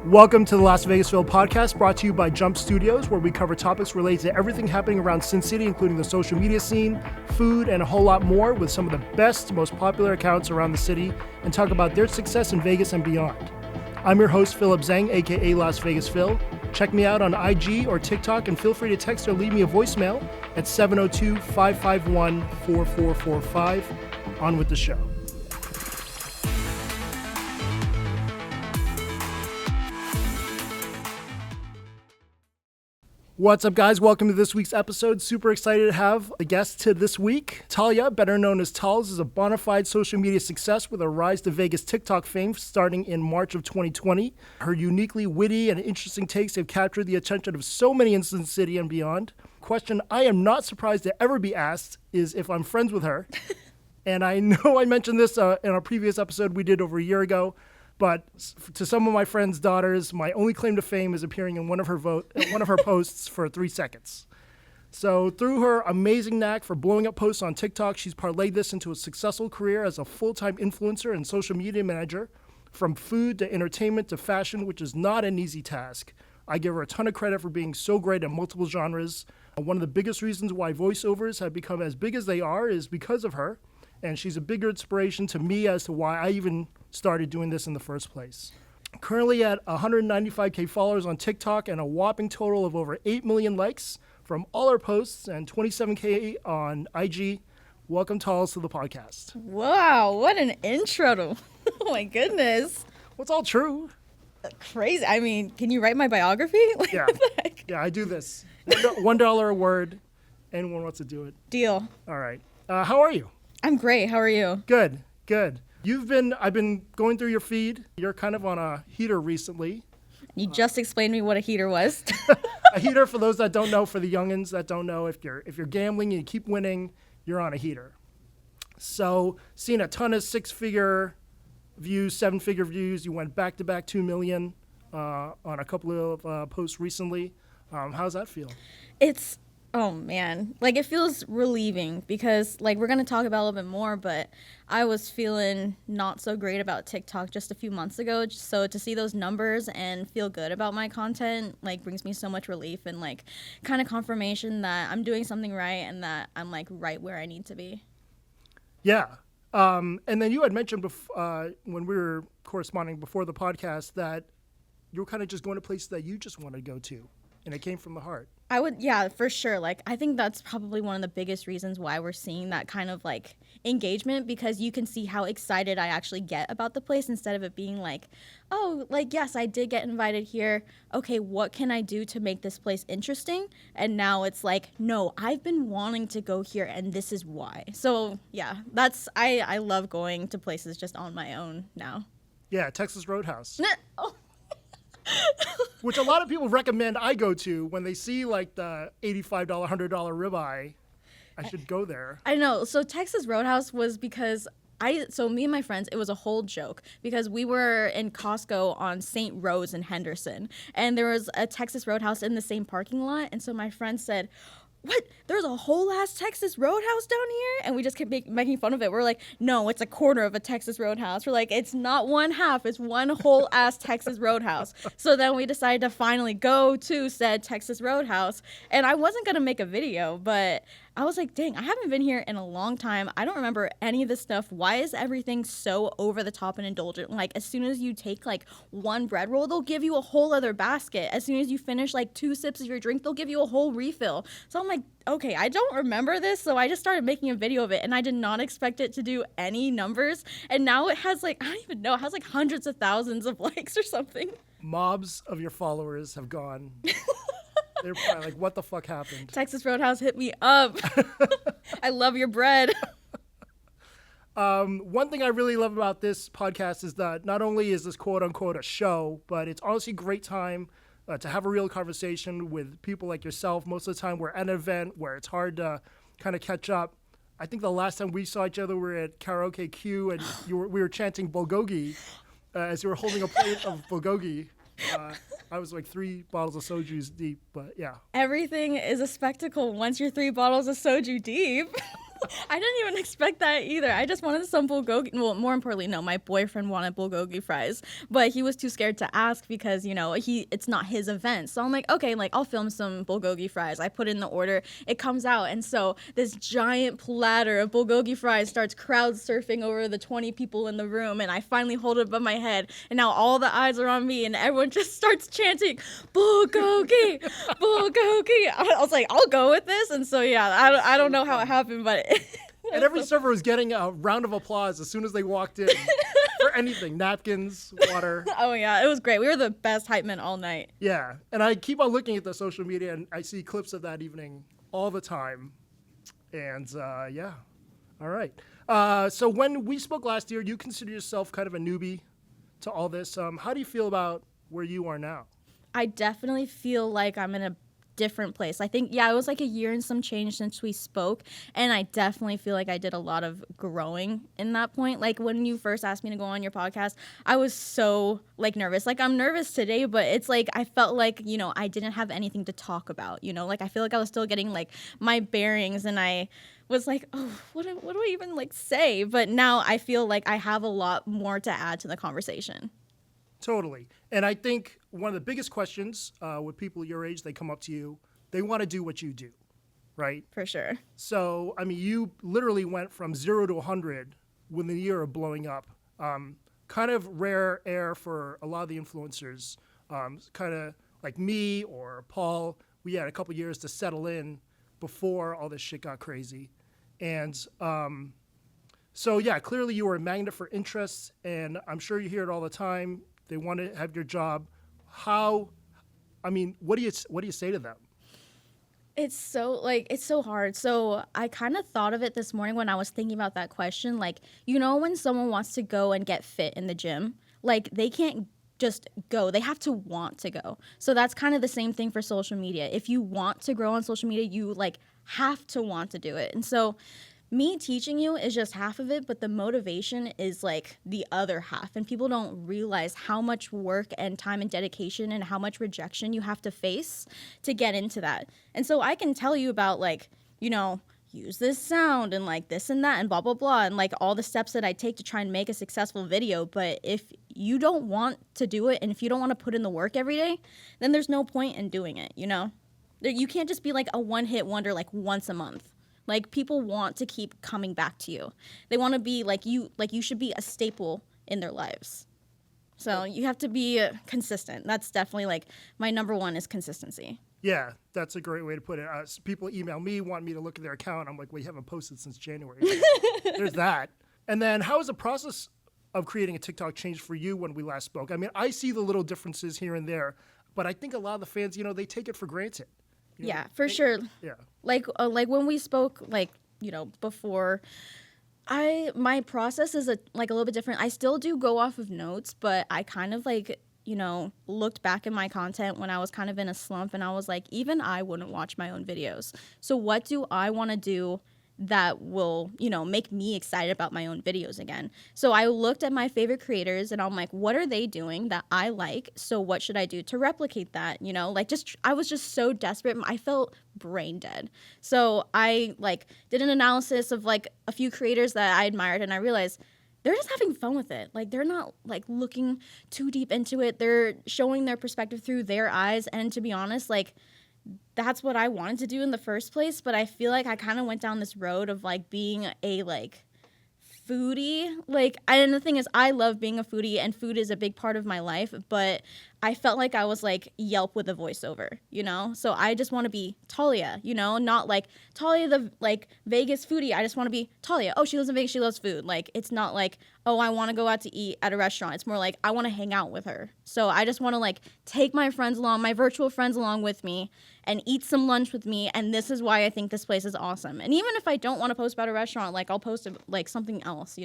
Welcome to the Las Vegasville podcast, brought to you by Jump Studios, where we cover topics related to everything happening around Sin City, including the social media scene, food, and a whole lot more, with some of the best, most popular accounts around the city, and talk about their success in Vegas and beyond. I'm your host, Philip Zhang, aka Las Vegas Phil. Check me out on IG or TikTok, and feel free to text or leave me a voicemail at 702-551-4445. On with the show. What's up, guys? Welcome to this week's episode. Super excited to have a guest to this week. Talia, better known as Tals, is a bona fide social media success with a rise to Vegas TikTok fame starting in March of 2020. Her uniquely witty and interesting takes have captured the attention of so many in Sin City and beyond. Question I am not surprised to ever be asked is if I'm friends with her. And I know I mentioned this in a previous episode we did over a year ago. But to some of my friends' daughters, my only claim to fame is appearing in one of her posts for 3 seconds. So through her amazing knack for blowing up posts on TikTok, she's parlayed this into a successful career as a full-time influencer and social media manager, from food to entertainment to fashion, which is not an easy task. I give her a ton of credit for being so great at multiple genres. One of the biggest reasons why voiceovers have become as big as they are is because of her. And she's a bigger inspiration to me as to why I even started doing this in the first place. Currently at 195K followers on TikTok and a whopping total of over 8 million likes from all her posts and 27K on IG. Welcome, Tals, to the podcast. Wow, what an intro. Oh my goodness. What's all true? Crazy. I mean, can you write my biography? Yeah. Yeah, I do this. $1 a word. Anyone wants to do it. Deal. All right. How are you? I'm great. How are you? Good. I've been going through your feed. You're kind of on a heater recently. You just explained to me what a heater was. A heater, for those that don't know, for the youngins that don't know, if you're gambling and you keep winning, you're on a heater. So seeing a ton of 6-figure views, 7-figure views. You went back-to-back 2 million on a couple of posts recently. How's that feel? Oh man, like it feels relieving because like we're going to talk about it a little bit more, but I was feeling not so great about TikTok just a few months ago. So to see those numbers and feel good about my content like brings me so much relief and like kind of confirmation that I'm doing something right and that I'm like right where I need to be. Yeah. And then you had mentioned when we were corresponding before the podcast that you were kind of just going to places that you just want to go to, and it came from the heart. Yeah, for sure. Like, I think that's probably one of the biggest reasons why we're seeing that kind of like engagement, because you can see how excited I actually get about the place instead of it being like, oh, like, yes, I did get invited here. Okay, what can I do to make this place interesting? And now it's like, no, I've been wanting to go here and this is why. So yeah, I love going to places just on my own now. Yeah, Texas Roadhouse. Oh. Which a lot of people recommend I go to when they see like the $85, $100 ribeye. I should go there. I know. So Texas Roadhouse was because so me and my friends, it was a whole joke because we were in Costco on St. Rose in Henderson, and there was a Texas Roadhouse in the same parking lot. And so my friend said, what? There's a whole ass Texas Roadhouse down here? And we just kept making fun of it. We're like, no, it's a quarter of a Texas Roadhouse. We're like, it's not one half, it's one whole ass Texas Roadhouse. So then we decided to finally go to said Texas Roadhouse. And I wasn't going to make a video, but I was like, dang, I haven't been here in a long time. I don't remember any of this stuff. Why is everything so over the top and indulgent? Like, as soon as you take, like, one bread roll, they'll give you a whole other basket. As soon as you finish, like, 2 sips of your drink, they'll give you a whole refill. So I'm like, okay, I don't remember this. So I just started making a video of it, and I did not expect it to do any numbers. And now it has, like, I don't even know, it has, like, hundreds of thousands of likes or something. Mobs of your followers have gone... They're probably like, what the fuck happened? Texas Roadhouse, hit me up. I love your bread. One thing I really love about this podcast is that not only is this quote unquote a show, but it's honestly a great time to have a real conversation with people like yourself. Most of the time we're at an event where it's hard to kind of catch up. I think the last time we saw each other, we were at Karaoke Q, and we were chanting bulgogi as you were holding a plate of bulgogi. I was like 3 bottles of soju deep, but yeah. Everything is a spectacle once you're 3 bottles of soju deep. I didn't even expect that either. I just wanted some bulgogi. Well, more importantly, no, my boyfriend wanted bulgogi fries, but he was too scared to ask because, it's not his event. So I'm like, okay, like I'll film some bulgogi fries. I put in the order, it comes out. And so this giant platter of bulgogi fries starts crowd surfing over the 20 people in the room. And I finally hold it above my head. And now all the eyes are on me and everyone just starts chanting, bulgogi, bulgogi. I was like, I'll go with this. And so, yeah, I don't know how it happened, but And every server was getting a round of applause as soon as they walked in for anything, napkins, water. Oh, yeah, it was great. We were the best hype men all night. Yeah, and I keep on looking at the social media, and I see clips of that evening all the time. And, yeah, all right. So when we spoke last year, you consider yourself kind of a newbie to all this. How do you feel about where you are now? I definitely feel like I'm in a different place. I think, it was like a year and some change since we spoke, and I definitely feel like I did a lot of growing in that point. Like when you first asked me to go on your podcast, I was so like nervous. Like I'm nervous today, but it's like I felt like, I didn't have anything to talk about, like I feel like I was still getting like my bearings, and I was like, oh, what do I even like say? But now I feel like I have a lot more to add to the conversation. Totally. And I think one of the biggest questions with people your age, they come up to you, they want to do what you do, right? For sure. So, I mean, you literally went from 0 to 100 within a year of blowing up. Kind of rare air for a lot of the influencers. Kind of like me or Paul, we had a couple years to settle in before all this shit got crazy. And so, yeah, clearly you were a magnet for interest, and I'm sure you hear it all the time. They want to have your job. What do you say to them? It's so hard. So I kind of thought of it this morning when I was thinking about that question. Like, when someone wants to go and get fit in the gym, like they can't just go. They have to want to go. So that's kind of the same thing for social media. If you want to grow on social media, you like have to want to do it. And so me teaching you is just half of it, but the motivation is like the other half. And people don't realize how much work and time and dedication and how much rejection you have to face to get into that. And so I can tell you about like, use this sound and like this and that and blah, blah, blah. And like all the steps that I take to try and make a successful video. But if you don't want to do it and if you don't want to put in the work every day, then there's no point in doing it, You can't just be like a one-hit wonder like once a month. Like, people want to keep coming back to you. They want to be like you should be a staple in their lives. So you have to be consistent. That's definitely like my number one is consistency. Yeah, that's a great way to put it. People email me, want me to look at their account. I'm like, well, you haven't posted since January. There's that. And then how has the process of creating a TikTok changed for you when we last spoke? I mean, I see the little differences here and there, but I think a lot of the fans, they take it for granted. For sure. Yeah. Like when we spoke, before, my process is a little bit different. I still do go off of notes, but I kind of looked back at my content when I was kind of in a slump, and I was like, even I wouldn't watch my own videos. So what do I want to do that will, make me excited about my own videos again? So I looked at my favorite creators and I'm like, what are they doing that I like? So what should I do to replicate that? I was just so desperate. I felt brain dead. So I did an analysis of a few creators that I admired, and I realized they're just having fun with it. They're not looking too deep into it. They're showing their perspective through their eyes. And to be honest, that's what I wanted to do in the first place, but I feel like I kind of went down this road of being a foodie. And the thing is, I love being a foodie, and food is a big part of my life, but I felt like I was Yelp with a voiceover, So I just want to be Talia, not Talia the Vegas foodie. I just want to be Talia. Oh, she lives in Vegas, she loves food. It's not oh, I want to go out to eat at a restaurant. It's more I want to hang out with her. So I just want to take my friends along, my virtual friends along with me, and eat some lunch with me. And this is why I think this place is awesome. And even if I don't want to post about a restaurant, I'll post something else,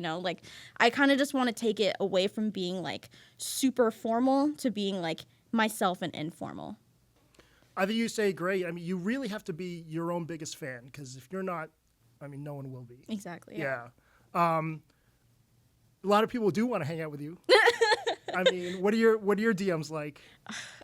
I kind of just want to take it away from being super formal to being myself and informal. I think you say great. I mean, you really have to be your own biggest fan, because if you're not, no one will be. Exactly. Yeah. A lot of people do want to hang out with you. What are your DMs like?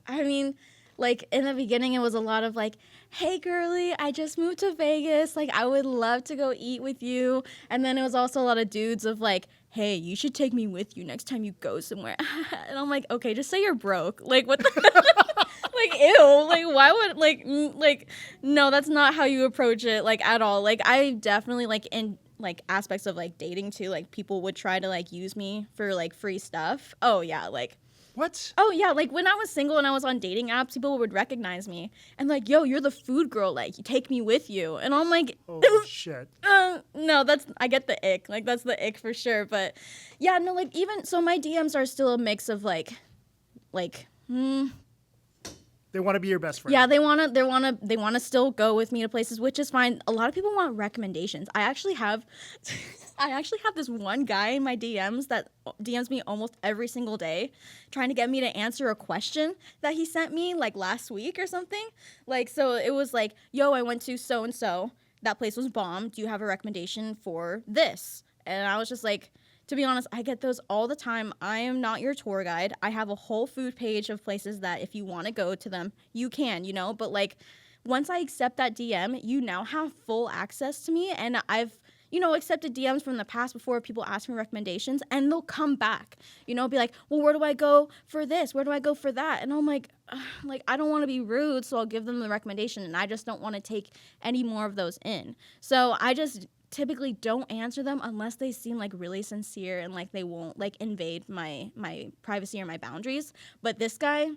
I mean, like in the beginning it was a lot of like, hey girly, I just moved to Vegas, like I would love to go eat with you. And then it was also a lot of dudes of like, hey, you should take me with you next time you go somewhere. And I'm like, okay, just say you're broke. Like what the like ew, like why would like no, that's not how you approach it, like at all. Like I definitely like in like aspects of like dating too, like people would try to like use me for like free stuff. Oh yeah, like What? oh yeah, like when I was single and I was on dating apps, people would recognize me and like, yo, you're the food girl, like you take me with you. And I'm like, Holy shit. no, that's I get the ick, like that's the ick for sure. But yeah, no, like even so my DMs are still a mix of like They want to be your best friend. yeah, they wanna still go with me to places, which is fine. A lot of people want recommendations. I actually have this one guy in my DMs that DMs me almost every single day, trying to get me to answer a question that he sent me like last week or something. Like so it was like, yo, I went to so and so. That place was bomb. Do you have a recommendation for this? And I was just like, to be honest, I get those all the time. I am not your tour guide. I have a whole food page of places that if you want to go to them, you can, you know? But like once I accept that DM, you now have full access to me. And I've, you know, accepted DMs from the past before people ask me recommendations and they'll come back, you know, be like, well, where do I go for this? Where do I go for that? And I'm like I don't want to be rude, so I'll give them the recommendation. And I just don't want to take any more of those in. So I just typically don't answer them unless they seem like really sincere and like they won't like invade my privacy or my boundaries. But this guy,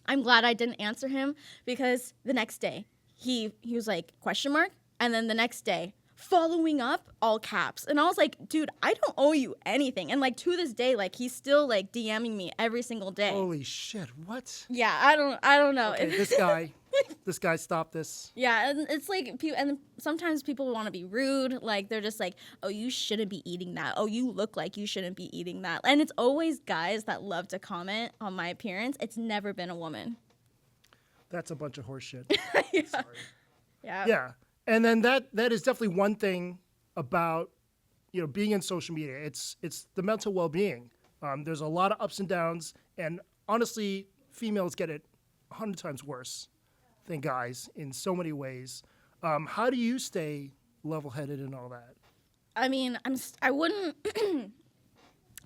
I'm glad I didn't answer him because the next day he was like question mark, and then the next day following up all caps, and I was like, dude, I don't owe you anything. And like to this day, like he's still like DMing me every single day. Holy shit, what? Yeah, I don't know. Okay, this guy stopped this. Yeah, and it's like and sometimes people want to be rude, like they're just like, oh, you shouldn't be eating that, oh, you look like you shouldn't be eating that. And it's always guys that love to comment on my appearance. It's never been a woman. That's a bunch of horse shit. Yeah. Sorry. Yeah. And then that is definitely one thing about, you know, being in social media. It's the mental well-being. There's a lot of ups and downs, and honestly, females get it 100 times worse than guys in so many ways. How do you stay level-headed and all that? I mean, I wouldn't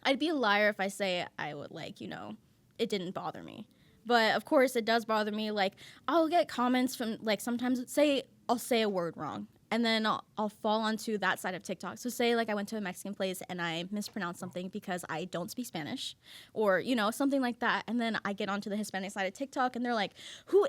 I'd be a liar if I say I would like, you know, it didn't bother me. But of course it does bother me. Like I'll get comments from like sometimes I'll say a word wrong and then I'll fall onto that side of TikTok. So say like I went to a Mexican place and I mispronounced something because I don't speak Spanish or, you know, something like that. And then I get onto the Hispanic side of TikTok and they're like, who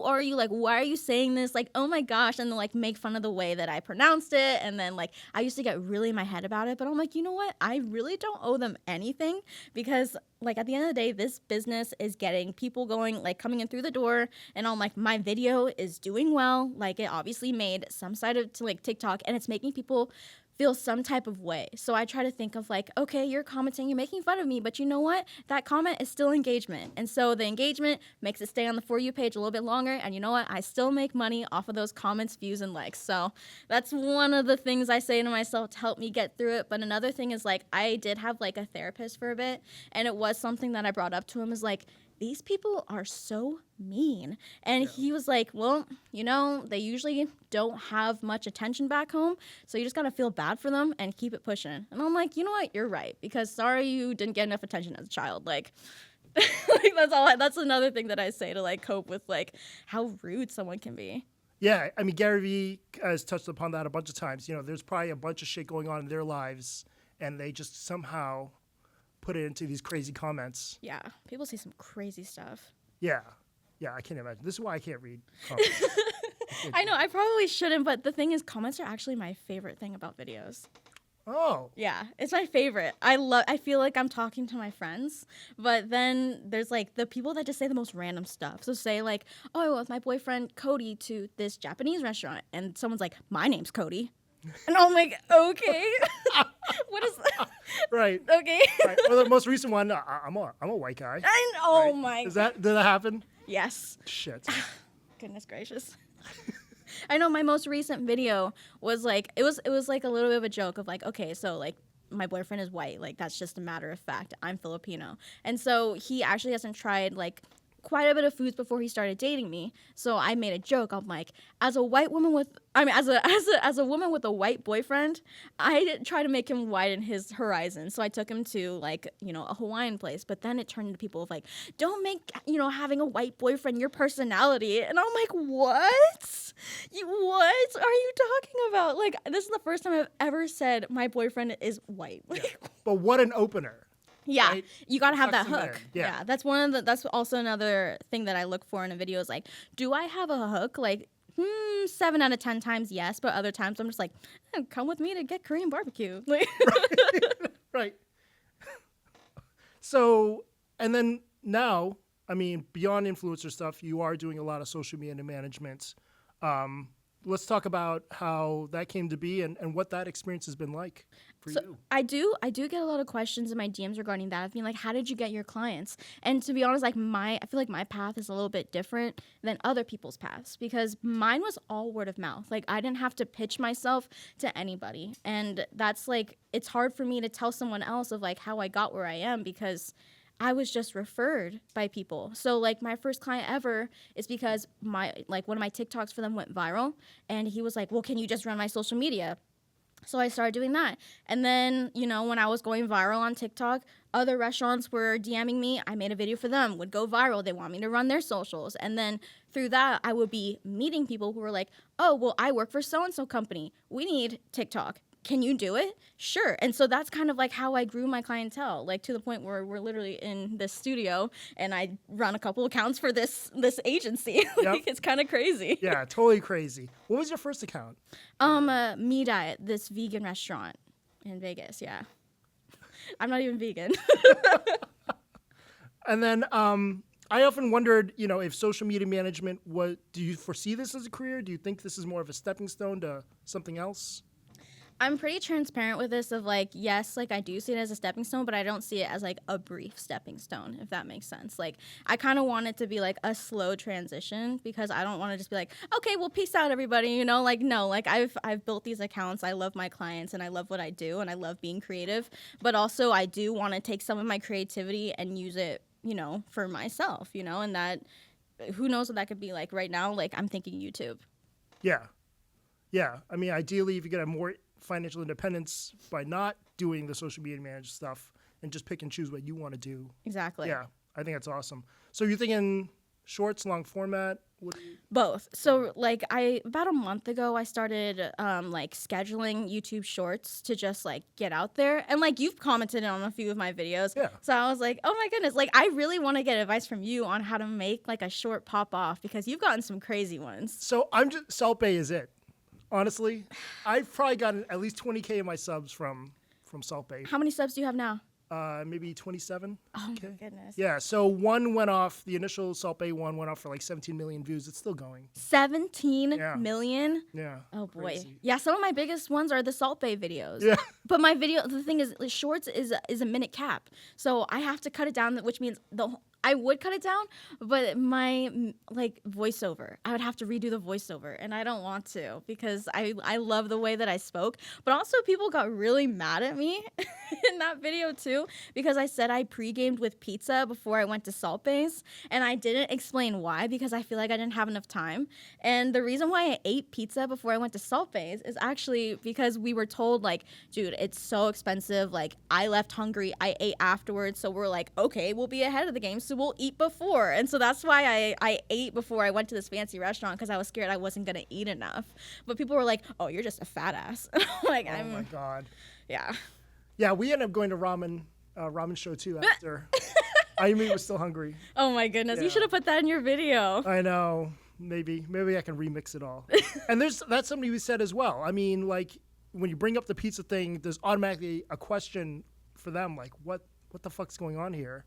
are you? Like, why are you saying this? Like, oh my gosh. And they'll like make fun of the way that I pronounced it. And then like, I used to get really in my head about it, but I'm like, you know what? I really don't owe them anything because like at the end of the day, this business is getting people going, like coming in through the door, and I'm like, my video is doing well. Like it obviously made some side of like TikTok, and it's making people feel some type of way. So I try to think of like, okay, you're commenting, you're making fun of me, but you know what? That comment is still engagement. And so the engagement makes it stay on the For You page a little bit longer. And you know what? I still make money off of those comments, views, and likes. So that's one of the things I say to myself to help me get through it. But another thing is like, I did have like a therapist for a bit, and it was something that I brought up to him is like, these people are so mean. And he was like, well, you know, they usually don't have much attention back home, so you just gotta feel bad for them and keep it pushing. And I'm like, you know what, you're right, because sorry you didn't get enough attention as a child. Like, like that's another thing that I say to like cope with like how rude someone can be. Yeah, I mean, Gary Vee has touched upon that a bunch of times. You know, there's probably a bunch of shit going on in their lives, and they just somehow put it into these crazy comments. Yeah, people say some crazy stuff. Yeah, I can't imagine. This is why I can't read comments. I know, I probably shouldn't, but the thing is, comments are actually my favorite thing about videos. Oh. Yeah, it's my favorite. I feel like I'm talking to my friends, but then there's like the people that just say the most random stuff. So say like, oh, I went with my boyfriend Cody to this Japanese restaurant, and someone's like, my name's Cody. And I'm like, okay. What is that? Right. Okay. Right. Well, the most recent one, I'm a white guy. I know. Right? Oh my. Did that happen? Yes. Shit. Goodness gracious. I know my most recent video was like it was like a little bit of a joke of like, okay, so like my boyfriend is white, like that's just a matter of fact. I'm Filipino. And so he actually hasn't tried like quite a bit of foods before he started dating me. So I made a joke. I'm like, as a woman with a white boyfriend, I try to make him widen his horizon. So I took him to like, a Hawaiian place. But then it turned into people of like, don't make, having a white boyfriend your personality. And I'm like, what? What are you talking about? Like, this is the first time I've ever said my boyfriend is white. Yeah. But what an opener. Yeah, right? You gotta have that hook. Yeah, that's also another thing that I look for in a video is like, do I have a hook? Like, 7 out of 10 times yes, but other times I'm just like, come with me to get Korean barbecue. Like, right. So, and then now, I mean, beyond influencer stuff, you are doing a lot of social media management. Let's talk about how that came to be and what that experience has been like for you. I do get a lot of questions in my DMs regarding that. I mean, like, how did you get your clients? And to be honest, like I feel like my path is a little bit different than other people's paths because mine was all word of mouth. Like, I didn't have to pitch myself to anybody. And that's like, it's hard for me to tell someone else of like how I got where I am because I was just referred by people. So like my first client ever is because one of my TikToks for them went viral and he was like, well, can you just run my social media? So I started doing that. And then, when I was going viral on TikTok, other restaurants were DMing me. I made a video for them, would go viral. They want me to run their socials. And then through that, I would be meeting people who were like, oh, well, I work for so-and-so company. We need TikTok. Can you do it? Sure. And so that's kind of like how I grew my clientele, like to the point where we're literally in this studio and I run a couple accounts for this agency. Like, it's kind of crazy. Yeah, totally crazy. What was your first account? Me Diet, this vegan restaurant in Vegas. Yeah. I'm not even vegan. And then I often wondered, if social media management do you foresee this as a career? Do you think this is more of a stepping stone to something else? I'm pretty transparent with this of like, yes, like I do see it as a stepping stone, but I don't see it as like a brief stepping stone, if that makes sense. Like I kind of want it to be like a slow transition because I don't want to just be like, okay, well, peace out, everybody. Like, no, like I've built these accounts. I love my clients and I love what I do and I love being creative, but also I do want to take some of my creativity and use it, for myself, and that who knows what that could be like right now. Like I'm thinking YouTube. Yeah. Yeah. I mean, ideally, if you get a more financial independence by not doing the social media management stuff and just pick and choose what you want to do. Exactly. Yeah, I think that's awesome. So you're thinking shorts, long format? Both. So like about a month ago, I started like scheduling YouTube shorts to just like get out there. And like you've commented on a few of my videos. Yeah. So I was like, oh my goodness, like I really want to get advice from you on how to make like a short pop off because you've gotten some crazy ones. So Salt Bae is it. Honestly, I've probably gotten at least 20K of my subs from Salt Bae. How many subs do you have now? Maybe 27. Oh my goodness. Yeah, so one went off, the initial Salt Bae one went off for like 17 million views. It's still going. 17 million? Yeah. Oh boy. Crazy. Yeah, some of my biggest ones are the Salt Bae videos. Yeah. But the thing is, shorts is a minute cap. So I have to cut it down, which means I would cut it down, but my like voiceover, I would have to redo the voiceover, and I don't want to because I love the way that I spoke. But also, people got really mad at me in that video too because I said I pre-gamed with pizza before I went to Salt Bae's, and I didn't explain why because I feel like I didn't have enough time. And the reason why I ate pizza before I went to Salt Bae's is actually because we were told like, dude, it's so expensive. Like I left hungry, I ate afterwards, so we're like, okay, we'll be ahead of the game. So we'll eat before. And so that's why I ate before I went to this fancy restaurant because I was scared I wasn't going to eat enough. But people were like, oh, you're just a fat ass. Like, oh my God. Yeah. Yeah, we ended up going to ramen show too after. I was still hungry. Oh my goodness. Yeah. You should have put that in your video. I know. Maybe I can remix it all. And that's something we said as well. I mean, like when you bring up the pizza thing, there's automatically a question for them like, what the fuck's going on here?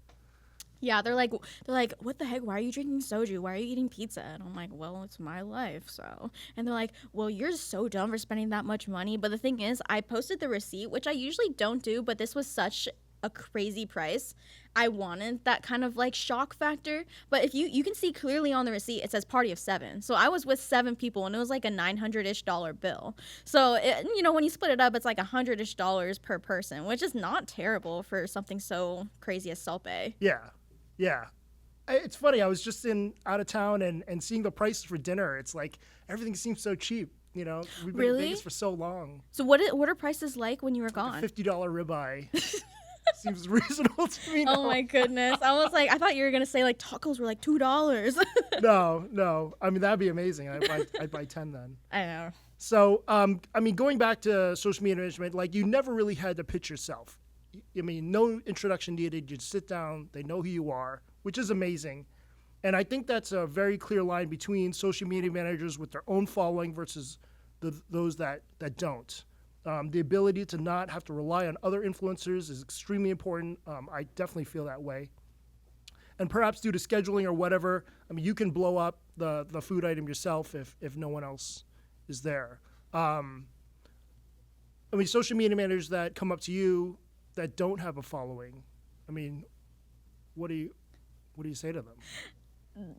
Yeah, they're like, what the heck? Why are you drinking soju? Why are you eating pizza? And I'm like, well, it's my life, so. And they're like, well, you're so dumb for spending that much money. But the thing is, I posted the receipt, which I usually don't do, but this was such a crazy price. I wanted that kind of like shock factor. But if you can see clearly on the receipt, it says party of 7. So I was with 7 people, and it was like a $900-ish bill. So when you split it up, it's like $100-ish per person, which is not terrible for something so crazy as Salt Bae. Yeah. Yeah. It's funny. I was just out of town and seeing the prices for dinner. It's like everything seems so cheap. You know, we've been in Really? Vegas for so long. So what are prices like when you were gone? $50 ribeye seems reasonable to me now. Oh my goodness. I was like, I thought you were going to say like tacos were like $2. No. I mean, that'd be amazing. I'd buy 10 then. I know. So, I mean, going back to social media management, like you never really had to pitch yourself. I mean, no introduction needed. You'd sit down. They know who you are, which is amazing. And I think that's a very clear line between social media managers with their own following versus those that don't. The ability to not have to rely on other influencers is extremely important. I definitely feel that way. And perhaps due to scheduling or whatever, I mean, you can blow up the food item yourself if no one else is there. I mean, social media managers that come up to you that don't have a following, I mean, what do you say to them?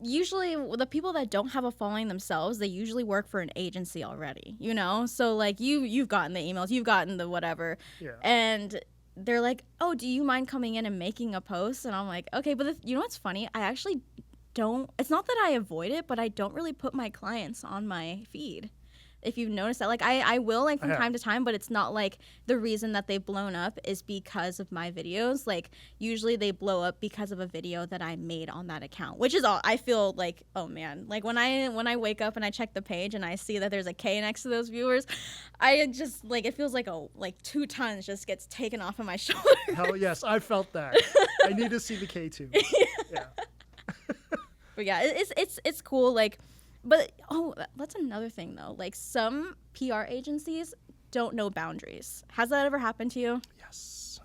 Usually the people that don't have a following themselves, they usually work for an agency already, you know? So like you've gotten the emails, you've gotten the whatever. Yeah. And they're like, "Oh, do you mind coming in and making a post?" And I'm like, "Okay, but you know what's funny? I actually don't, it's not that I avoid it, but I don't really put my clients on my feed. If you've noticed that, like I will like from time to time, but it's not like the reason that they've blown up is because of my videos. Like usually they blow up because of a video that I made on that account, which is all I feel like, oh man, like when I wake up and I check the page and I see that there's a K next to those viewers, I just like, it feels like 2 tons just gets taken off of my shoulder. Hell yes, I felt that. I need to see the K too. Yeah. But yeah, it's cool. Like, but that's another thing though. Like some PR agencies don't know boundaries. Has that ever happened to you? Yes.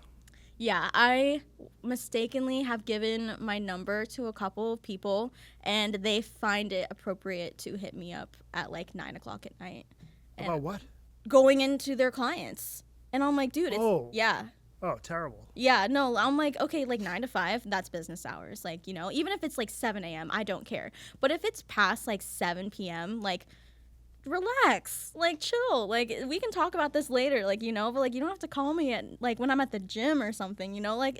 Yeah, I mistakenly have given my number to a couple of people, and they find it appropriate to hit me up at like 9:00 at night. About what? Going into their clients, and I'm like, dude, yeah. Oh, terrible. Yeah, no, I'm like, okay, like 9 to 5, that's business hours. Like, you know, even if it's like 7 a.m., I don't care. But if it's past like 7 p.m., like, relax, like, chill. Like, we can talk about this later, like, you know, but like, you don't have to call me at like when I'm at the gym or something, you know, like,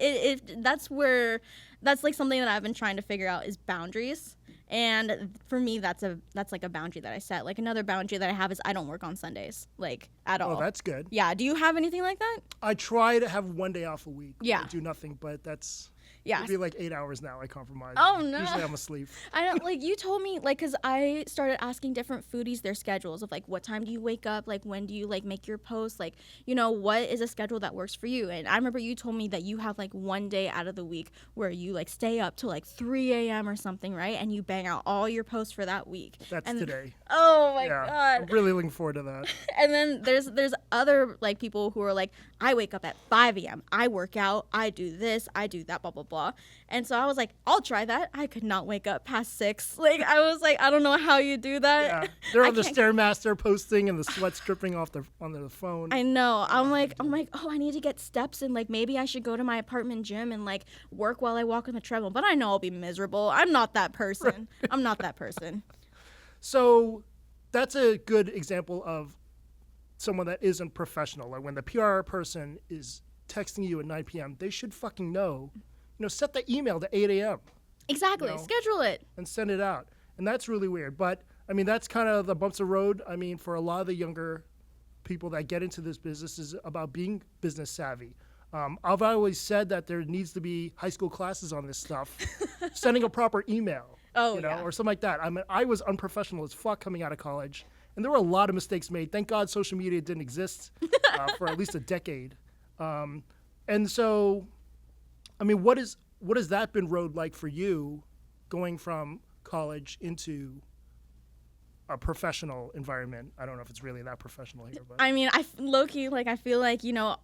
that's like something that I've been trying to figure out is boundaries. And for me, that's like a boundary that I set. Like another boundary that I have is I don't work on Sundays, like at all. Oh, that's good. Yeah. Do you have anything like that? I try to have one day off a week. Yeah. I do nothing, but that's Yeah. it'd be like 8 hours now. I compromise. Oh, no. Usually I'm asleep. I don't, like, you told me, like, because I started asking different foodies their schedules of, like, what time do you wake up? Like, when do you, like, make your posts? Like, you know, what is a schedule that works for you? And I remember you told me that you have, like, one day out of the week where you, like, stay up till, like, 3 a.m. or something, right? And you bang out all your posts for that week. That's today. Oh, my Yeah, God. I'm really looking forward to that. And then there's other, like, people who are like, I wake up at 5 a.m. I work out. I do this. I do that, blah, blah, blah. And so I was like, I'll try that. I could not wake up past 6. Like, I was like, I don't know how you do that. Yeah, they're on the Stairmaster posting and the sweat's dripping off on their phone. I know. I'm like, oh, I need to get steps and like maybe I should go to my apartment gym and like work while I walk on the treadmill. But I know I'll be miserable. I'm not that person. I'm not that person. So that's a good example of someone that isn't professional. Like when the PR person is texting you at 9 p.m., they should fucking know. You know, set the email to 8 a.m. Exactly. You know, schedule it. And send it out. And that's really weird. But, I mean, that's kind of the bumps of road. I mean, for a lot of the younger people that get into this business is about being business savvy. I've always said that there needs to be high school classes on this stuff. Sending a proper email. Oh, yeah. Or something like that. I mean, I was unprofessional as fuck coming out of college. And there were a lot of mistakes made. Thank God social media didn't exist for at least a decade. And so, I mean, what has that been road like for you going from college into a professional environment? I don't know if it's really that professional here, but I mean, low-key, like, I feel like, you know,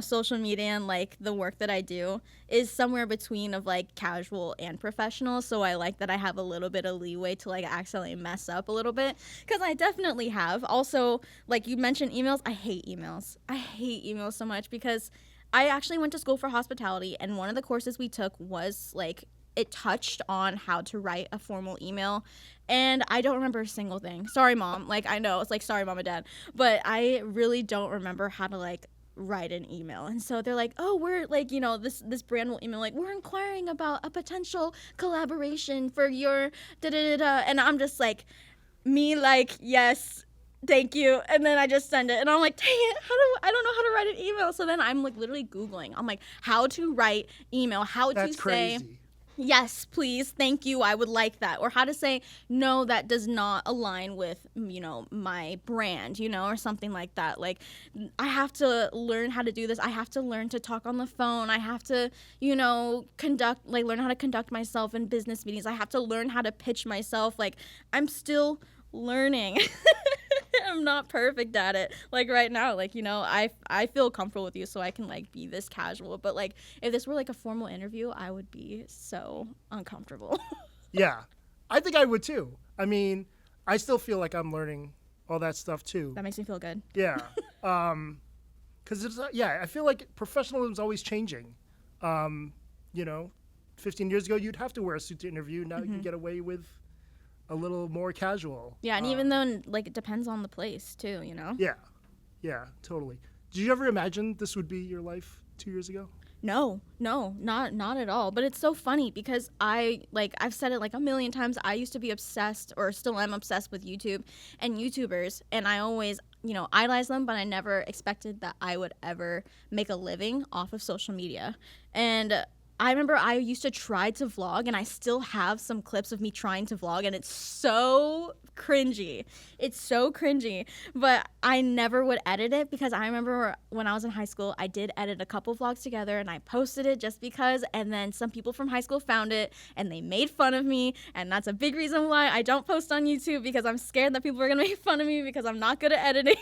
social media and like the work that I do is somewhere between of like casual and professional. So I like that I have a little bit of leeway to like accidentally mess up a little bit, because I definitely have. Also, like you mentioned emails, I hate emails. I hate emails so much because I actually went to school for hospitality, and one of the courses we took was like, it touched on how to write a formal email, and I don't remember a single thing. Sorry, Mom. Like, I know it's like, sorry, Mom and Dad, but I really don't remember how to like write an email. And so they're like, oh, we're like, this brand will email like, we're inquiring about a potential collaboration for your da da da da. And I'm just like, me like, yes, thank you. And then I just send it. And I'm like, dang it, I don't know how to write an email. So then I'm like literally Googling. I'm like, how to write email, how That's to crazy. say, yes, please, thank you, I would like that. Or how to say, no, that does not align with, my brand, or something like that. Like, I have to learn how to do this. I have to learn to talk on the phone. I have to, learn how to conduct myself in business meetings. I have to learn how to pitch myself. Like, I'm still learning. I'm not perfect at it. Like right now, like, I feel comfortable with you, so I can like be this casual. But like if this were like a formal interview, I would be so uncomfortable. Yeah, I think I would too. I mean, I still feel like I'm learning all that stuff too. That makes me feel good. Yeah. Because I feel like professionalism is always changing. 15 years ago, you'd have to wear a suit to interview. Now you can get away with a little more casual. Yeah, and even though like it depends on the place too, Yeah, totally. Did you ever imagine this would be your life 2 years ago? No, not at all. But it's so funny because I've said it like a million times. I used to be obsessed, or still am obsessed with YouTube and YouTubers, and I always idolize them, but I never expected that I would ever make a living off of social media. And I remember I used to try to vlog, and I still have some clips of me trying to vlog, and it's so cringy. It's so cringy, but I never would edit it because I remember when I was in high school, I did edit a couple vlogs together, and I posted it just because, and then some people from high school found it, and they made fun of me, and that's a big reason why I don't post on YouTube, because I'm scared that people are going to make fun of me because I'm not good at editing.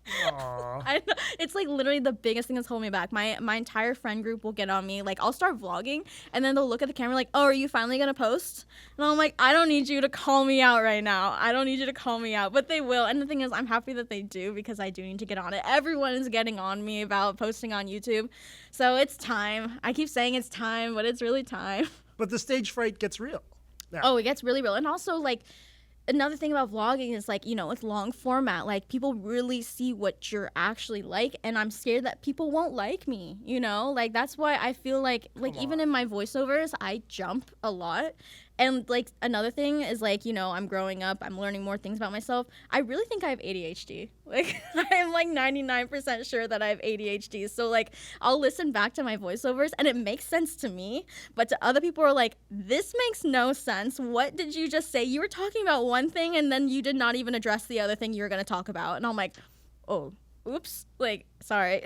I know. It's like literally the biggest thing that's holding me back. My entire friend group will get on me. Like I'll start vlogging and then they'll look at the camera like, oh, are you finally gonna post? And I'm like, I don't need you to call me out right now. I don't need you to call me out. But they will. And the thing is, I'm happy that they do because I do need to get on it. Everyone is getting on me about posting on YouTube. So it's time. I keep saying it's time, but it's really time. But the stage fright gets real now. Oh, it gets really real. And also like, another thing about vlogging is like, it's long format. Like people really see what you're actually like, and I'm scared that people won't like me, Like that's why I feel like even in my voiceovers, I jump a lot. And like another thing is like, I'm growing up, I'm learning more things about myself. I really think I have ADHD. Like I'm like 99% sure that I have ADHD. So like I'll listen back to my voiceovers and it makes sense to me, but to other people are like, this makes no sense. What did you just say? You were talking about one thing and then you did not even address the other thing you were going to talk about. And I'm like, oh, oops, like, sorry.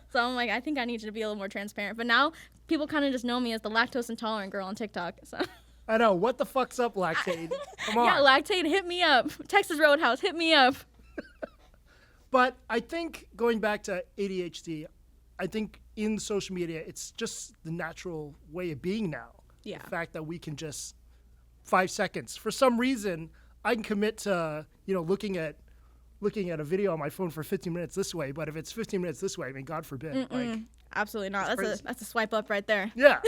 So I'm like, I think I need to be a little more transparent. But now people kind of just know me as the lactose intolerant girl on TikTok. So I know. What the fuck's up, Lactate? Come on. Yeah, Lactate, hit me up. Texas Roadhouse, hit me up. But I think going back to ADHD, I think in social media, it's just the natural way of being now. Yeah. The fact that we can just 5 seconds. For some reason, I can commit to, looking at a video on my phone for 15 minutes this way, but if it's 15 minutes this way, I mean, God forbid. Like, absolutely not. That's a swipe up right there. Yeah.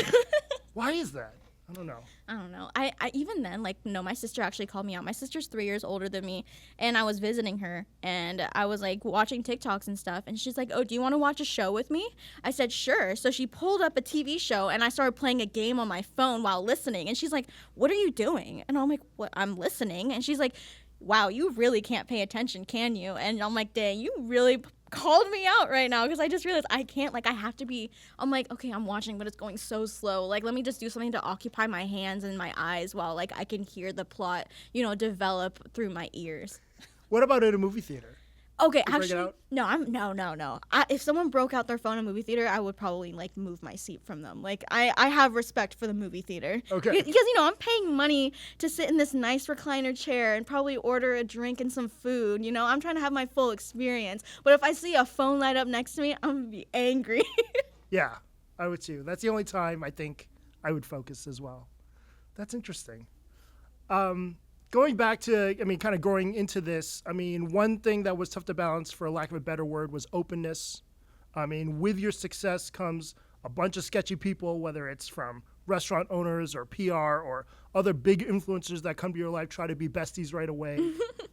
Why is that? I don't know. I even then, like, no, my sister actually called me out. My sister's 3 years older than me, and I was visiting her, and I was, like, watching TikToks and stuff, and she's like, oh, do you want to watch a show with me? I said, sure. So she pulled up a TV show, and I started playing a game on my phone while listening, and she's like, what are you doing? And I'm like, what? I'm listening. And she's like, wow, you really can't pay attention, can you? And I'm like, dang, you really called me out right now, because I just realized I can't, like, I have to be, I'm like, okay, I'm watching, but it's going so slow. Like, let me just do something to occupy my hands and my eyes while, like, I can hear the plot, develop through my ears. What about at a movie theater? Okay, you actually, no. If someone broke out their phone in a movie theater, I would probably, like, move my seat from them. Like, I have respect for the movie theater. Okay. Because, I'm paying money to sit in this nice recliner chair and probably order a drink and some food. I'm trying to have my full experience. But if I see a phone light up next to me, I'm going to be angry. Yeah, I would too. That's the only time I think I would focus as well. That's interesting. Going back to, kind of growing into this, one thing that was tough to balance, for lack of a better word, was openness. With your success comes a bunch of sketchy people, whether it's from restaurant owners or PR or other big influencers that come to your life, try to be besties right away.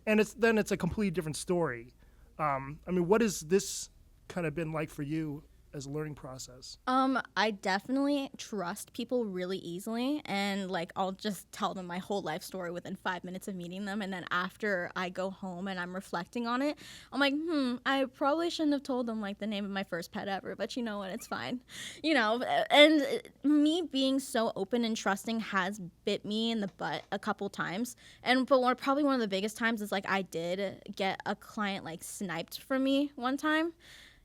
And it's a completely different story. I mean, what has this kind of been like for you as a learning process? I definitely trust people really easily, and like I'll just tell them my whole life story within 5 minutes of meeting them, and then after I go home and I'm reflecting on it, I'm like, I probably shouldn't have told them like the name of my first pet ever, but you know what, it's fine, And me being so open and trusting has bit me in the butt a couple times, probably one of the biggest times is like I did get a client like sniped from me one time.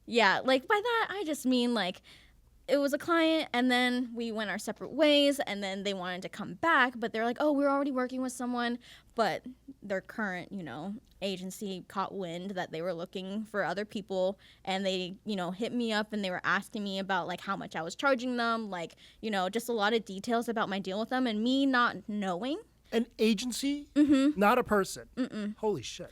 Yeah, like by that, I just mean like it was a client and then we went our separate ways and then they wanted to come back, but they're like, oh, we're already working with someone, but their current, agency caught wind that they were looking for other people and they, hit me up and they were asking me about like how much I was charging them, like, just a lot of details about my deal with them and me not knowing. An agency? Not a person? Holy shit.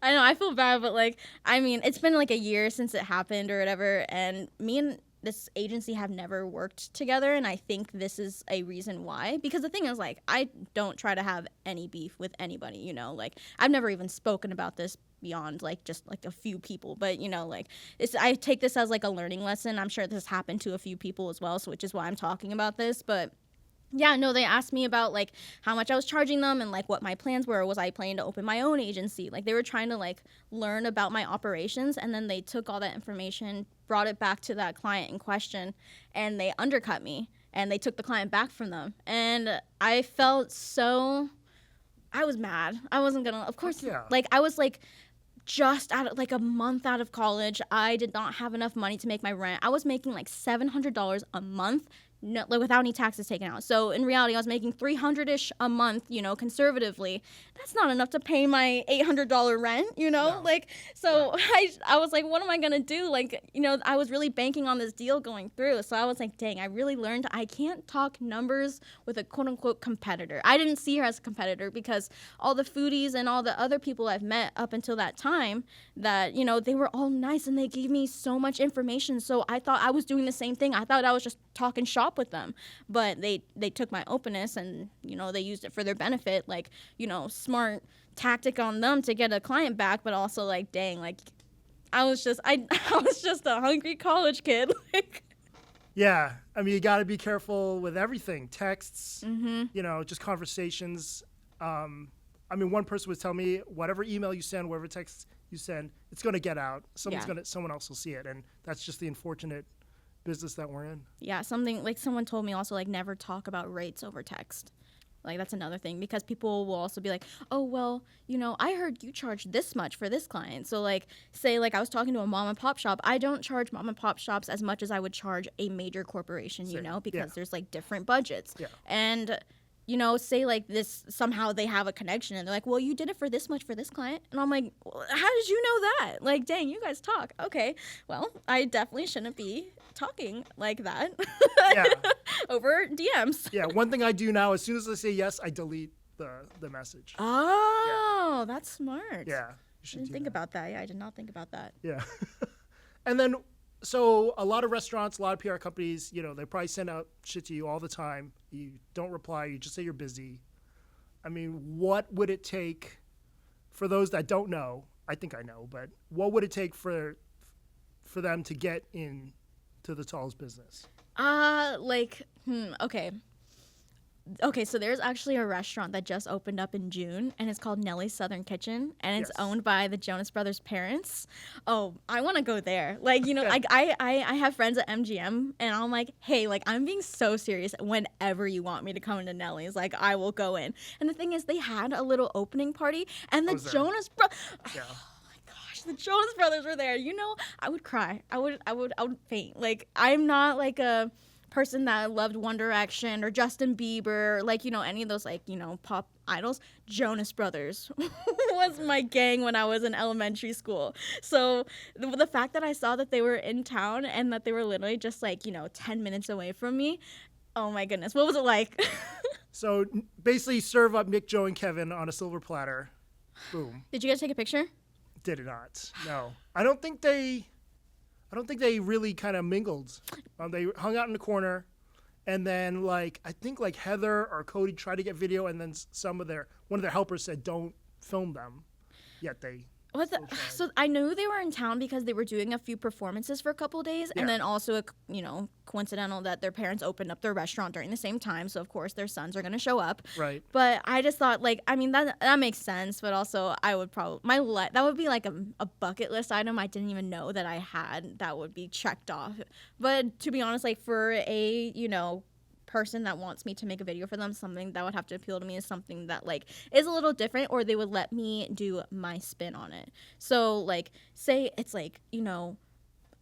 I know, I feel bad, but like, I mean, it's been like a year since it happened or whatever, and me and this agency have never worked together, and I think this is a reason why. Because the thing is, like, I don't try to have any beef with anybody, like, I've never even spoken about this beyond like just like a few people, but like I take this as like a learning lesson. I'm sure this happened to a few people as well, so which is why I'm talking about this, but yeah, no, they asked me about, like, how much I was charging them and, like, what my plans were. Was I planning to open my own agency? Like, they were trying to, like, learn about my operations, and then they took all that information, brought it back to that client in question, and they undercut me, and they took the client back from them. And I felt I was mad. I wasn't gonna, of course, yeah. Like, I was, like, just out of, like, a month out of college. I did not have enough money to make my rent. I was making, like, $700 a month. No, like without any taxes taken out. So in reality, I was making $300-ish a month, conservatively. That's not enough to pay my $800 rent, No. Like, so I was like, what am I going to do? Like, I was really banking on this deal going through. So I was like, dang, I really learned I can't talk numbers with a quote unquote competitor. I didn't see her as a competitor because all the foodies and all the other people I've met up until that time that, they were all nice and they gave me so much information. So I thought I was doing the same thing. I thought I was just talking shop with them, but they took my openness and they used it for their benefit, like smart tactic on them to get a client back, but also like dang, like I was just a hungry college kid. Like, yeah, I mean, you got to be careful with everything, texts, just conversations. I mean, one person was telling me whatever email you send, whatever text you send, it's going to get out. Someone else will see it, and that's just the unfortunate business that we're in. Yeah, something like someone told me also, like, never talk about rates over text. Like, that's another thing, because people will also be like, oh, well, I heard you charge this much for this client. So, like, say, like, I was talking to a mom and pop shop. I don't charge mom and pop shops as much as I would charge a major corporation, because there's, like, different budgets. Yeah. And say like this, somehow they have a connection and they're like, well, you did it for this much for this client. And I'm like, well, how did you know that? Like, dang, you guys talk. Okay, well, I definitely shouldn't be talking like that over DMs. Yeah, one thing I do now, as soon as I say yes, I delete the message. Oh, that's smart. Yeah. I didn't think about that. Yeah, I did not think about that. Yeah. And then, so a lot of restaurants, a lot of PR companies, they probably send out shit to you all the time. You don't reply. You just say you're busy. I mean, what would it take for those that don't know? I think I know, but what would it take for them to get in to the Talls business? Okay, so there's actually a restaurant that just opened up in June, and it's called Nellie's Southern Kitchen, and it's owned by the Jonas Brothers' parents. Oh, I want to go there. Like, I have friends at MGM, and I'm like, hey, like, I'm being so serious. Whenever you want me to come into Nellie's, like, I will go in. And the thing is, they had a little opening party, and the Jonas Brothers... Yeah. The Jonas Brothers were there. I would cry. I would faint. Like, I'm not like a person that loved One Direction or Justin Bieber, like, any of those, like, pop idols. Jonas Brothers was my gang when I was in elementary school. So the fact that I saw that they were in town and that they were literally just like, 10 minutes away from me, oh my goodness, what was it like? So basically serve up Nick, Joe, and Kevin on a silver platter. Boom. Did you guys take a picture? Did it not. No. I don't think they really kind of mingled. They hung out in the corner, and then I think Heather or Cody tried to get video, and then one of their helpers said don't film them. Yet they What the, so I knew they were in town because they were doing a few performances for a couple of days, and then also, coincidental that their parents opened up their restaurant during the same time, so of course their sons are gonna show up. Right. But I just thought, that makes sense, but also I would probably that would be like a bucket list item I didn't even know that I had that would be checked off. But to be honest, like for a person that wants me to make a video for them, something that would have to appeal to me is something that like is a little different, or they would let me do my spin on it. So like say it's like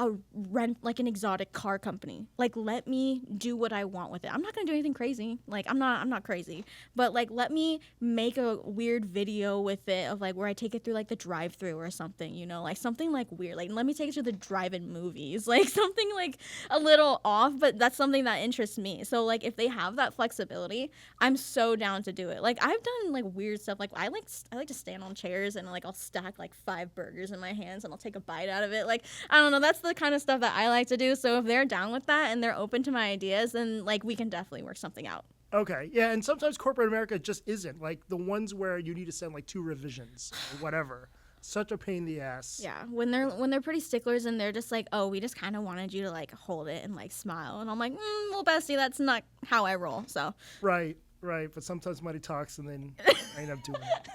a rent, like an exotic car company, like let me do what I want with it. I'm not gonna do anything crazy, like I'm not crazy, but like let me make a weird video with it of like where I take it through like the drive-through or something, like something like weird, like let me take it to the drive-in movies, like something like a little off, but that's something that interests me. So like if they have that flexibility, I'm so down to do it. Like I've done like weird stuff, like I like to stand on chairs and like I'll stack like 5 burgers in my hands and I'll take a bite out of it. Like I don't know, that's the kind of stuff that I like to do. So if they're down with that and they're open to my ideas, then like we can definitely work something out. Okay. Yeah, and sometimes corporate America just isn't. Like the ones where you need to send like 2 revisions or whatever. Such a pain in the ass. Yeah, when they're pretty sticklers and they're just like, oh, we just kind of wanted you to like hold it and like smile, and I'm like, well, bestie, that's not how I roll. So right. But sometimes money talks, and then I end up doing it.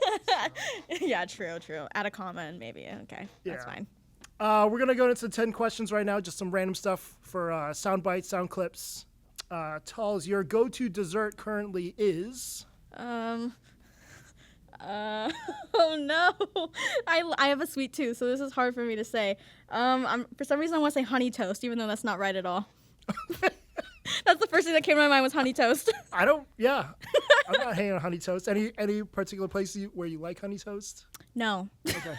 So. Yeah, true. Add a comma and maybe okay, that's fine. We're gonna go into 10 questions right now, just some random stuff for sound bites, sound clips. Talls, your go-to dessert currently is? Oh no, I have a sweet tooth, so this is hard for me to say. For some reason I want to say honey toast, even though that's not right at all. That's the first thing that came to my mind was honey toast. I'm not hanging on honey toast. Any particular place where you like honey toast? No. Okay.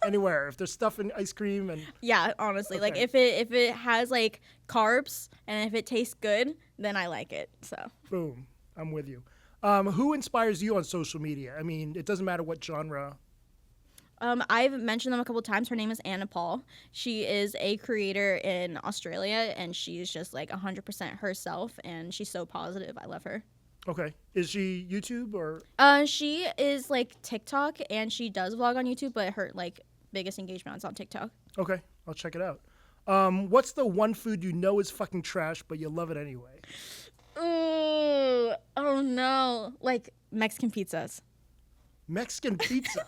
Anywhere. If there's stuff in ice cream and yeah, honestly, okay. Like if it has like carbs and if it tastes good, then I like it. So boom, I'm with you. Who inspires you on social media? I mean, it doesn't matter what genre. I've mentioned them a couple times. Her name is Anna Paul. She is a creator in Australia, and she's just like 100% herself, and she's so positive. I love her. Okay. Is she YouTube or? She is like TikTok, and she does vlog on YouTube, but her like biggest engagement is on TikTok. Okay, I'll check it out. What's the one food you know is fucking trash, but you love it anyway? Ooh, oh no, like Mexican pizzas. Mexican pizza.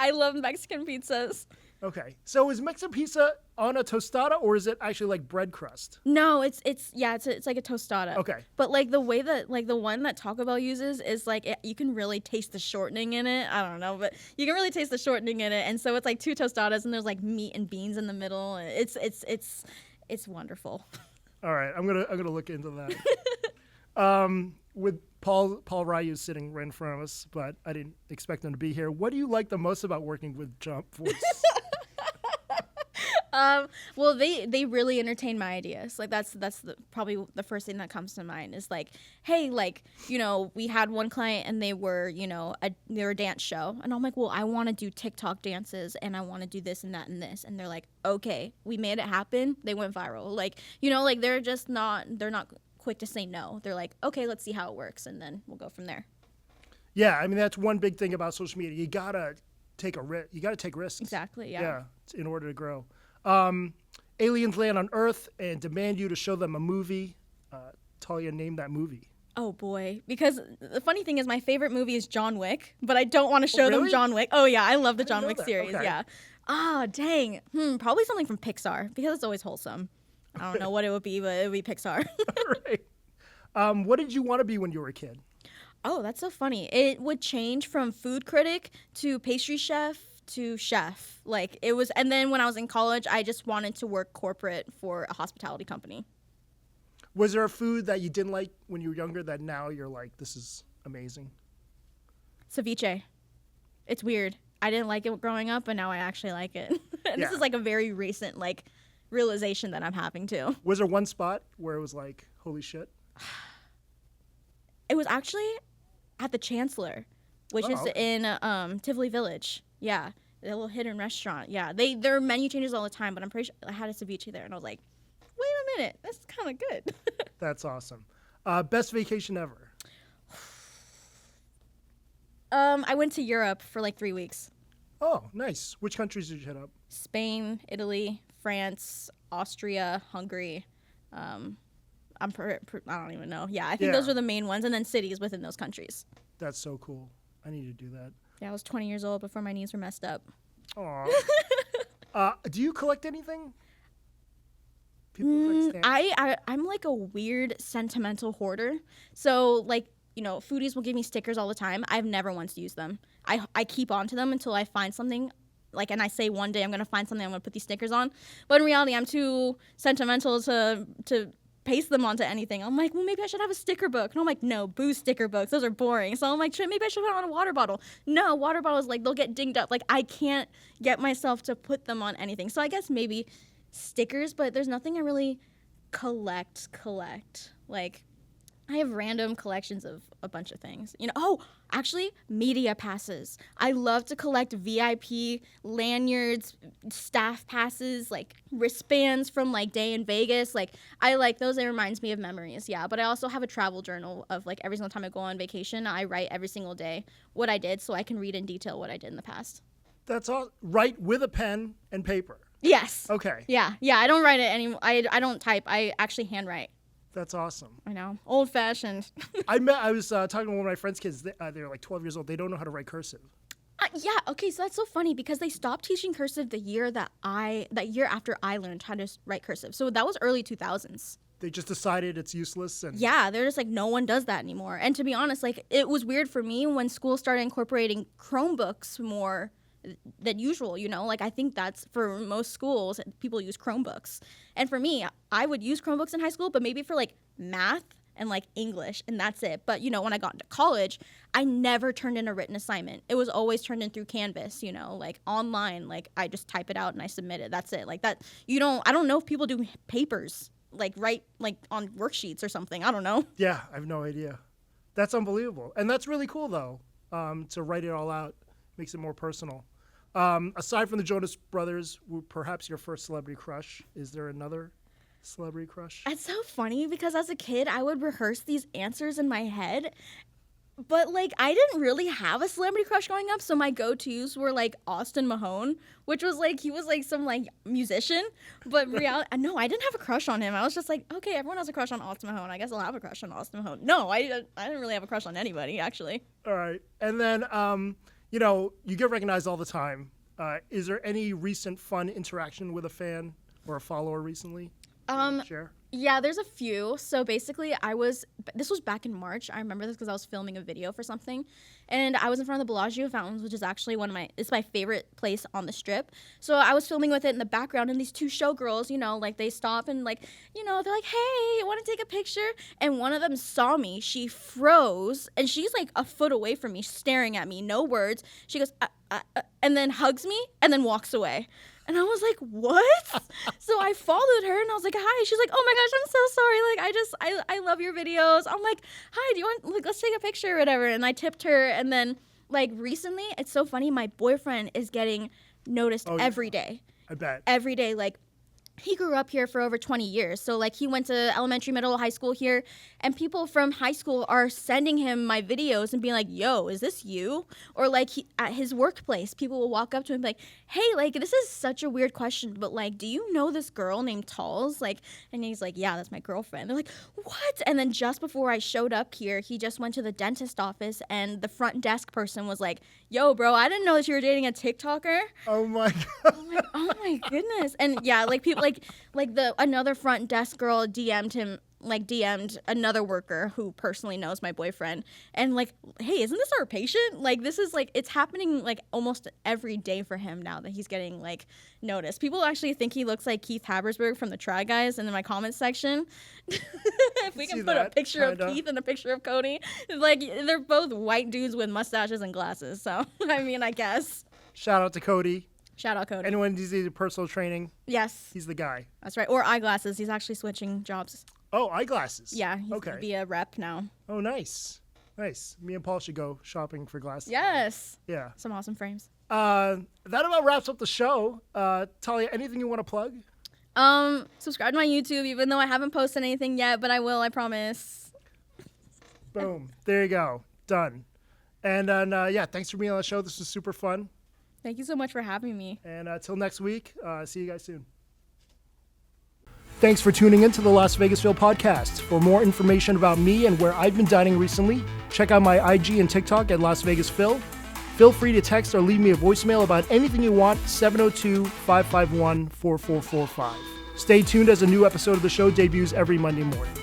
I love Mexican pizzas. Okay, so is Mexican pizza on a tostada, or is it actually like bread crust? No, it's like a tostada. Okay. But like the way that like the one that Taco Bell uses is like you can really taste the shortening in it. I don't know, but you can really taste the shortening in it, and so it's like 2 tostadas, and there's like meat and beans in the middle. It's wonderful. All right, I'm gonna look into that. With Paul Ryu sitting right in front of us, but I didn't expect him to be here. What do you like the most about working with Jump Force? Well, they really entertain my ideas. Like that's probably the first thing that comes to mind is like, hey, like, we had one client and they were, they were a dance show, and I'm like, well, I want to do TikTok dances and I want to do this and that and this, and they're like, okay, we made it happen. They went viral. Like, like they're not quick to say no. They're like, okay, let's see how it works, and then we'll go from there. Yeah, I mean that's one big thing about social media. You gotta take risks. Exactly. Yeah, in order to grow. Aliens land on Earth and demand you to show them a movie. Talia, name that movie. Oh boy, because the funny thing is my favorite movie is John Wick, but I don't want to show them John Wick. Oh yeah, I love the John Wick series. Okay. Yeah. Ah, dang. Probably something from Pixar because it's always wholesome. I don't know what it would be, but it would be Pixar. All right. What did you want to be when you were a kid? Oh, that's so funny. It would change from food critic to pastry chef to chef. Like it was, and then when I was in college, I just wanted to work corporate for a hospitality company. Was there a food that you didn't like when you were younger that now you're like, this is amazing? Ceviche. It's weird. I didn't like it growing up, but now I actually like it. And This is like a very recent like realization that I'm having too. Was there one spot where it was like, holy shit? It was actually at the Chancellor, which is in Tivoli Village. Yeah, the little hidden restaurant. Yeah, their menu changes all the time, but I'm pretty sure I had a ceviche there, and I was like, wait a minute, that's kind of good. That's awesome. Best vacation ever? I went to Europe for like 3 weeks. Oh, nice. Which countries did you hit up? Spain, Italy, France, Austria, Hungary. I don't even know. Yeah, I think those were the main ones, and then cities within those countries. That's so cool. I need to do that. Yeah, I was 20 years old before my knees were messed up. Aw. Do you collect anything? People collect stamps? I'm like a weird sentimental hoarder. So like, foodies will give me stickers all the time. I've never once used them. I keep on to them until I find something. Like, and I say one day I'm going to find something I'm going to put these stickers on. But in reality, I'm too sentimental to paste them onto anything. I'm like, well, maybe I should have a sticker book. And I'm like, no, boo sticker books. Those are boring. So I'm like, maybe I should put it on a water bottle. No, water bottles, like, they'll get dinged up. Like, I can't get myself to put them on anything. So I guess maybe stickers, but there's nothing I really collect. Like, I have random collections of a bunch of things. Actually, media passes. I love to collect VIP lanyards, staff passes, like wristbands from like Day in Vegas. Like, I like those. It reminds me of memories. Yeah, but I also have a travel journal of like every single time I go on vacation, I write every single day what I did so I can read in detail what I did in the past. That's all. Write with a pen and paper. Yes. Okay. Yeah. I don't write it anymore. I don't type. I actually handwrite. That's awesome. I know. Old fashioned. I was talking to one of my friends' kids. They're like 12 years old. They don't know how to write cursive. Yeah. Okay. So that's so funny because they stopped teaching cursive that year after I learned how to write cursive. So that was early 2000s. They just decided it's useless. Yeah. They're just like, no one does that anymore. And to be honest, like, it was weird for me when school started incorporating Chromebooks more than usual, like, I think that's for most schools, people use Chromebooks. And for me, I would use Chromebooks in high school, but maybe for like math and like English, and that's it. But when I got into college, I never turned in a written assignment. It was always turned in through Canvas, like online. Like, I just type it out and I submit it. That's it. Like that. I don't know if people do papers, like write like on worksheets or something. I don't know. Yeah, I have no idea. That's unbelievable. And that's really cool though, to write it all out. Makes it more personal. Aside from the Jonas Brothers, perhaps your first celebrity crush, is there another celebrity crush? It's so funny because as a kid, I would rehearse these answers in my head. But, like, I didn't really have a celebrity crush growing up, so my go-tos were, like, Austin Mahone, which was, like, he was, like, some, like, musician. But no, I didn't have a crush on him. I was just like, okay, everyone has a crush on Austin Mahone. I guess I'll have a crush on Austin Mahone. No, I didn't really have a crush on anybody, actually. All right. And then, you get recognized all the time. Is there any recent fun interaction with a fan or a follower recently? Share? Yeah, there's a few. So basically, this was back in March. I remember this because I was filming a video for something. And I was in front of the Bellagio Fountains, which is actually it's my favorite place on the Strip. So I was filming with it in the background, and these two showgirls, like, they stop and, like, they're like, hey, want to take a picture? And one of them saw me. She froze, and she's, like, a foot away from me, staring at me, no words. She goes, and then hugs me, and then walks away. And I was like, what? So I followed her and I was like, hi. She's like, oh my gosh, I'm so sorry. Like, I love your videos. I'm like, hi, do you want, like, let's take a picture or whatever. And I tipped her. And then, like, recently, it's so funny. My boyfriend is getting noticed every day. I bet. Every day. Like, he grew up here for over 20 years. So, like, he went to elementary, middle, high school here. And people from high school are sending him my videos and being like, yo, is this you? Or, like, at his workplace, people will walk up to him and be like, hey, like, this is such a weird question, but, like, do you know this girl named Talls? Like, and he's like, yeah, that's my girlfriend. They're like, what? And then just before I showed up here, he just went to the dentist office, and the front desk person was like, yo, bro, I didn't know that you were dating a TikToker. Oh, my God. I'm like, oh, my goodness. And, yeah, like, people, like another front desk girl DM'd another worker who personally knows my boyfriend, and like, hey, isn't this our patient? Like, this is like, it's happening like almost every day for him now that he's getting like noticed. People actually think he looks like Keith Habersberg from the Try Guys in my comment section. If we can put a picture of Keith and a picture of Cody, like, they're both white dudes with mustaches and glasses. So I mean, I guess. Shout out to Cody. Shout out Cody. Anyone needs personal training? Yes. He's the guy. That's right. Or eyeglasses. He's actually switching jobs. Oh, eyeglasses. Yeah, he's going to be a rep now. Oh, nice. Nice. Me and Paul should go shopping for glasses. Yes. Yeah. Some awesome frames. That about wraps up the show. Talia, anything you want to plug? Subscribe to my YouTube, even though I haven't posted anything yet, but I will, I promise. Boom. There you go. Done. And yeah, thanks for being on the show. This was super fun. Thank you so much for having me. And till next week, see you guys soon. Thanks for tuning in to the Las Vegasville podcast. For more information about me and where I've been dining recently, check out my IG and TikTok at Las Vegasville. Feel free to text or leave me a voicemail about anything you want, 702-551-4445. Stay tuned as a new episode of the show debuts every Monday morning.